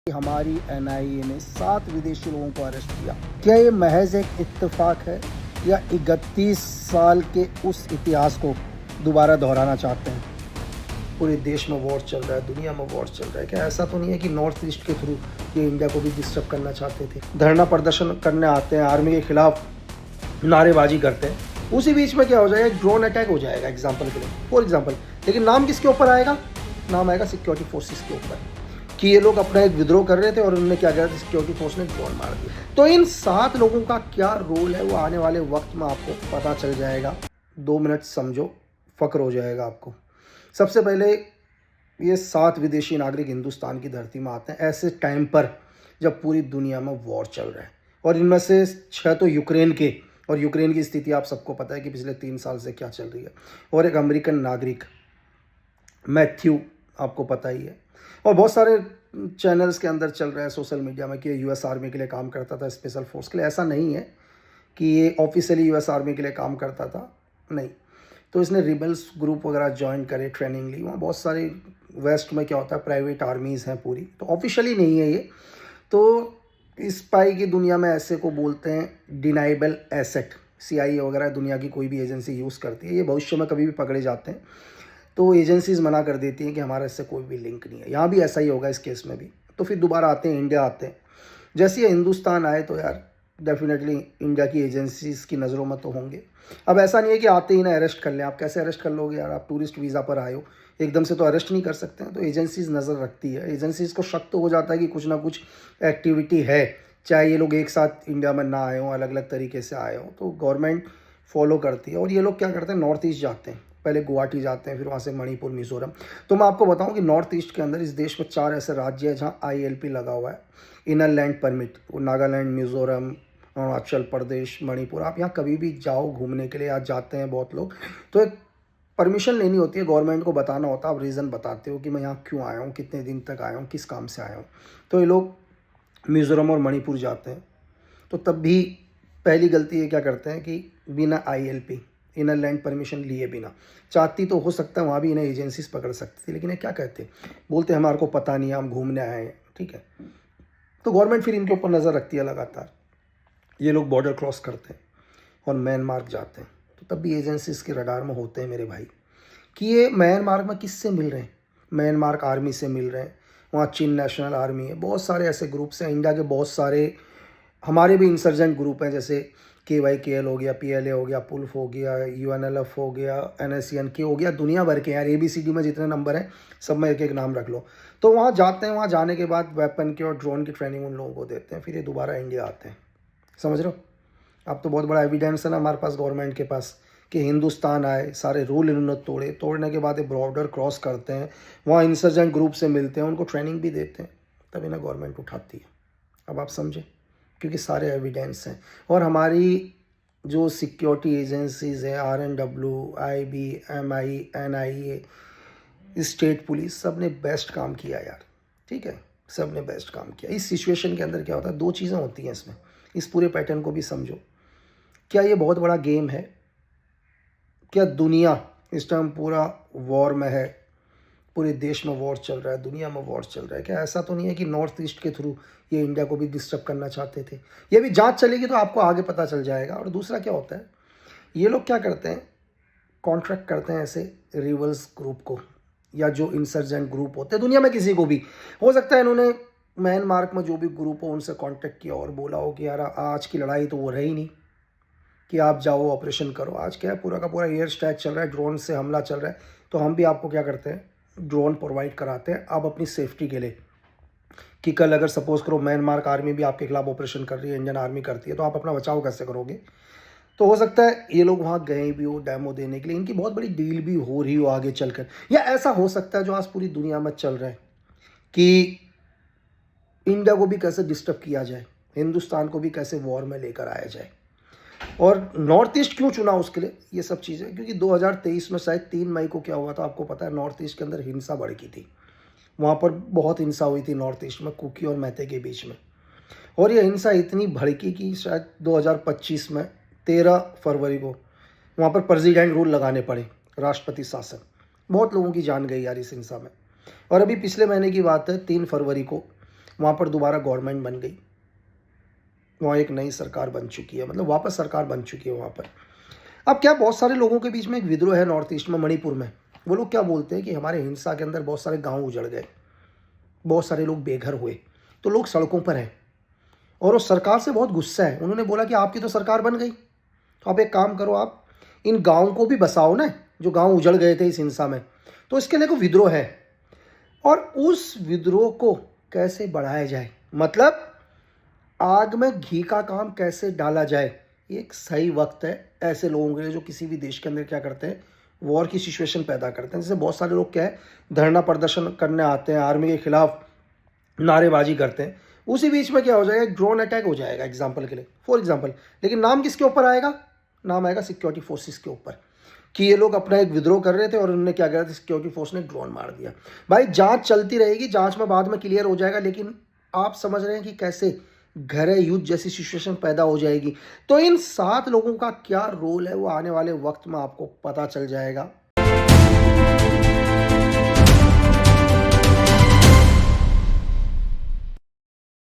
हमारी एनआईए ने 7 विदेशी लोगों को अरेस्ट किया। क्या ये महज एक इत्तेफाक है या 31 साल के उस इतिहास को दोबारा दोहराना चाहते हैं? पूरे देश में वॉर चल रहा है, दुनिया में वॉर चल रहा है। क्या ऐसा तो नहीं है कि नॉर्थ ईस्ट के थ्रू ये इंडिया को भी डिस्टर्ब करना चाहते थे? धरना प्रदर्शन करने आते हैं, आर्मी के खिलाफ नारेबाजी करते हैं, उसी बीच में क्या हो जाएगा, एक ड्रोन अटैक हो जाएगा एग्जाम्पल के लिए, फॉर एग्जाम्पल। लेकिन नाम किसके ऊपर आएगा? नाम आएगा सिक्योरिटी फोर्सेस के ऊपर, कि ये लोग अपना एक विद्रोह कर रहे थे और उन्होंने क्या किया, सिक्योरिटी फोर्स ने ड्रोन मार दिया। तो इन 7 लोगों का क्या रोल है वो आने वाले वक्त में आपको पता चल जाएगा। 2 मिनट समझो, फक्र हो जाएगा आपको। सबसे पहले, ये 7 विदेशी नागरिक हिंदुस्तान की धरती में आते हैं ऐसे टाइम पर जब पूरी दुनिया में वॉर चल रहा है, और इनमें से 6 तो यूक्रेन के, और यूक्रेन की स्थिति आप सबको पता है कि पिछले 3 साल से क्या चल रही है, और एक अमेरिकन नागरिक मैथ्यू, आपको पता ही है। और बहुत सारे चैनल्स के अंदर चल रहा है सोशल मीडिया में कि यूएस आर्मी के लिए काम करता था, स्पेशल फोर्स के लिए। ऐसा नहीं है कि ये ऑफिशियली यूएस आर्मी के लिए काम करता था, नहीं। तो इसने रिबल्स ग्रुप वगैरह ज्वाइन करे, ट्रेनिंग ली। वहाँ बहुत सारे वेस्ट में क्या होता है, प्राइवेट आर्मीज़ हैं पूरी, तो ऑफिशियली नहीं है ये। तो स्पाई की दुनिया में ऐसे को बोलते हैं डिनाइबल एसेट। CIA वगैरह दुनिया की कोई भी एजेंसी यूज़ करती है, ये भविष्य में कभी भी पकड़े जाते हैं तो एजेंसीज़ मना कर देती हैं कि हमारा इससे कोई भी लिंक नहीं है। यहाँ भी ऐसा ही होगा इस केस में भी। तो फिर दोबारा आते हैं, इंडिया आते हैं। जैसे ये हिंदुस्तान आए तो यार डेफिनेटली इंडिया की एजेंसीज़ की नज़रों में तो होंगे। अब ऐसा नहीं है कि आते ही ना अरेस्ट कर लें। आप कैसे अरेस्ट कर लोगे यार? आप टूरिस्ट वीज़ा पर आए हो, एकदम से तो अरेस्ट नहीं कर सकते हैं। तो एजेंसीज़ नज़र रखती है, एजेंसीज़ को शक तो हो जाता है कि कुछ ना कुछ एक्टिविटी है, चाहे ये लोग एक साथ इंडिया में ना आए हों, अलग अलग तरीके से आए हों, तो गवर्नमेंट फॉलो करती है। और ये लोग क्या करते हैं, नॉर्थ ईस्ट जाते हैं, पहले गुवाहाटी जाते हैं, फिर वहाँ से मणिपुर, मिजोरम। तो मैं आपको बताऊं कि नॉर्थ ईस्ट के अंदर इस देश में 4 ऐसे राज्य हैं जहाँ ILP लगा हुआ है, इनर लैंड परमिट। वो नागालैंड, मिजोरम, अरुणाचल प्रदेश, मणिपुर। आप यहाँ कभी भी जाओ घूमने के लिए, आज जाते हैं बहुत लोग, तो एक परमिशन लेनी होती है, गवर्नमेंट को बताना होता है। आप रीज़न बताते हो कि मैं यहाँ क्यों आया हूँ, कितने दिन तक आया हूँ, किस काम से आया हूँ। तो ये लोग मिज़ोरम और मणिपुर जाते हैं, तो तब भी पहली गलती ये क्या करते हैं कि बिना ILP, इनर लैंड परमिशन लिए बिना, चाहती तो हो सकता है वहाँ भी इन्हें एजेंसीज पकड़ सकती थी, लेकिन ये क्या कहते हैं, बोलते हैं हमारे को पता नहीं है, हम घूमने आए हैं, ठीक है। तो गवर्नमेंट फिर इनके ऊपर नज़र रखती है लगातार। ये लोग बॉर्डर क्रॉस करते हैं और म्यांमार जाते हैं, तो तब भी एजेंसीज के रडार में होते हैं मेरे भाई, कि ये म्यांमार में किससे मिल रहे हैं? म्यांमार आर्मी से मिल रहे हैं। वहाँ चीन नेशनल आर्मी है, बहुत सारे ऐसे ग्रुप्स हैं, इंडिया के बहुत सारे हमारे भी इंसर्जेंट ग्रुप हैं, जैसे KYKL हो गया, PLA हो गया, पुल्फ हो गया, UNLF हो गया, NSCNK हो गया, दुनिया भर के यार, ABCD में जितने नंबर हैं सब में एक एक नाम रख लो। तो वहाँ जाते हैं, वहाँ जाने के बाद वेपन की और ड्रोन की ट्रेनिंग उन लोगों को देते हैं, फिर ये दोबारा इंडिया आते हैं। समझ रहे हो? अब तो बहुत बड़ा एविडेंस है ना हमारे पास, गवर्नमेंट के पास, कि हिंदुस्तान आए, सारे रूल इन्होंने तोड़े, तोड़ने के बाद ये बॉर्डर क्रॉस करते हैं, वहाँ इंसर्जेंट ग्रुप से मिलते हैं, उनको ट्रेनिंग भी देते हैं, तब इन्हें गवर्नमेंट उठाती है। अब आप समझे, क्योंकि सारे एविडेंस हैं। और हमारी जो सिक्योरिटी एजेंसीज हैं, RNW, IB, MI, NIA, state police, सब ने बेस्ट काम किया यार, ठीक है, सब ने बेस्ट काम किया। इस सिचुएशन के अंदर क्या होता है, 2 चीज़ें होती हैं इसमें, इस पूरे पैटर्न को भी समझो। क्या ये बहुत बड़ा गेम है? क्या दुनिया इस टाइम पूरा वॉर में है, पूरे देश में वॉर चल रहा है, दुनिया में वॉर चल रहा है? क्या ऐसा तो नहीं है कि नॉर्थ ईस्ट के थ्रू ये इंडिया को भी डिस्टर्ब करना चाहते थे? ये भी जांच चलेगी तो आपको आगे पता चल जाएगा। और दूसरा क्या होता है, ये लोग क्या करते हैं, कॉन्ट्रैक्ट करते हैं ऐसे रिवल्स ग्रुप को, या जो इंसर्जेंट ग्रुप होते हैं दुनिया में, किसी को भी हो सकता है इन्होंने म्यांमार में जो भी ग्रुप हो उनसे कॉन्टैक्ट किया और बोला हो कि यार आज की लड़ाई तो वो रही नहीं कि आप जाओ ऑपरेशन करो। आज क्या है, पूरा का पूरा एयर स्ट्राइक चल रहा है, ड्रोन से हमला चल रहा है, तो हम भी आपको क्या करते हैं, ड्रोन प्रोवाइड कराते हैं, आप अपनी सेफ्टी के लिए, कि कल अगर सपोज करो म्यांमार आर्मी भी आपके खिलाफ ऑपरेशन कर रही है, इंडियन आर्मी करती है, तो आप अपना बचाव कैसे करोगे? तो हो सकता है ये लोग वहाँ गए भी हो डेमो देने के लिए, इनकी बहुत बड़ी डील भी हो रही हो आगे चलकर। या ऐसा हो सकता है जो आज पूरी दुनिया में चल रहा है, कि इंडिया को भी कैसे डिस्टर्ब किया जाए, हिंदुस्तान को भी कैसे वॉर में लेकर आया जाए। और नॉर्थ ईस्ट क्यों चुना उसके लिए, ये सब चीज़ें, क्योंकि 2023 में शायद 3 मई को क्या हुआ था आपको पता है, नॉर्थ ईस्ट के अंदर हिंसा भड़की थी। वहाँ पर बहुत हिंसा हुई थी नॉर्थ ईस्ट में, कुकी और महते के बीच में। और ये हिंसा इतनी भड़की कि शायद 2025 में 13 फरवरी को वहाँ पर प्रेसिडेंट रूल लगाने पड़े, राष्ट्रपति शासन। बहुत लोगों की जान गई यार इस हिंसा में। और अभी पिछले महीने की बात है, 3 फरवरी को वहाँ पर दोबारा गवर्नमेंट बन गई, वहाँ एक नई सरकार बन चुकी है, मतलब वापस सरकार बन चुकी है वहाँ पर। अब क्या, बहुत सारे लोगों के बीच में एक विद्रोह है नॉर्थ ईस्ट में, मणिपुर में। वो लोग क्या बोलते हैं कि हमारे हिंसा के अंदर बहुत सारे गांव उजड़ गए, बहुत सारे लोग बेघर हुए, तो लोग सड़कों पर हैं और वो सरकार से बहुत गुस्सा है। उन्होंने बोला कि आपकी तो सरकार बन गई, तो आप एक काम करो, आप इन गाँव को भी बसाओ ना, जो गाँव उजड़ गए थे इस हिंसा में। तो इसके लिए कोई विद्रोह है, और उस विद्रोह को कैसे बढ़ाया जाए, मतलब आग में घी का काम कैसे डाला जाए, ये एक सही वक्त है ऐसे लोगों के लिए जो किसी भी देश के अंदर क्या करते हैं, वॉर की सिचुएशन पैदा करते हैं। जैसे बहुत सारे लोग क्या है, धरना प्रदर्शन करने आते हैं, आर्मी के खिलाफ नारेबाजी करते हैं, उसी बीच में क्या हो जाएगा, ड्रोन अटैक हो जाएगा एग्जाम्पल के लिए, फॉर एग्जाम्पल। लेकिन नाम किसके ऊपर आएगा, नाम आएगा सिक्योरिटी फोर्सेस के ऊपर, कि ये लोग अपना एक विद्रोह कर रहे थे और उन्होंने क्या किया था, सिक्योरिटी फोर्स ने ड्रोन मार दिया। भाई जांच चलती रहेगी, जांच में बाद में क्लियर हो जाएगा, लेकिन आप समझ रहे हैं कि कैसे घरे युद्ध जैसी सिचुएशन पैदा हो जाएगी। तो इन 7 लोगों का क्या रोल है, वो आने वाले वक्त में आपको पता चल जाएगा।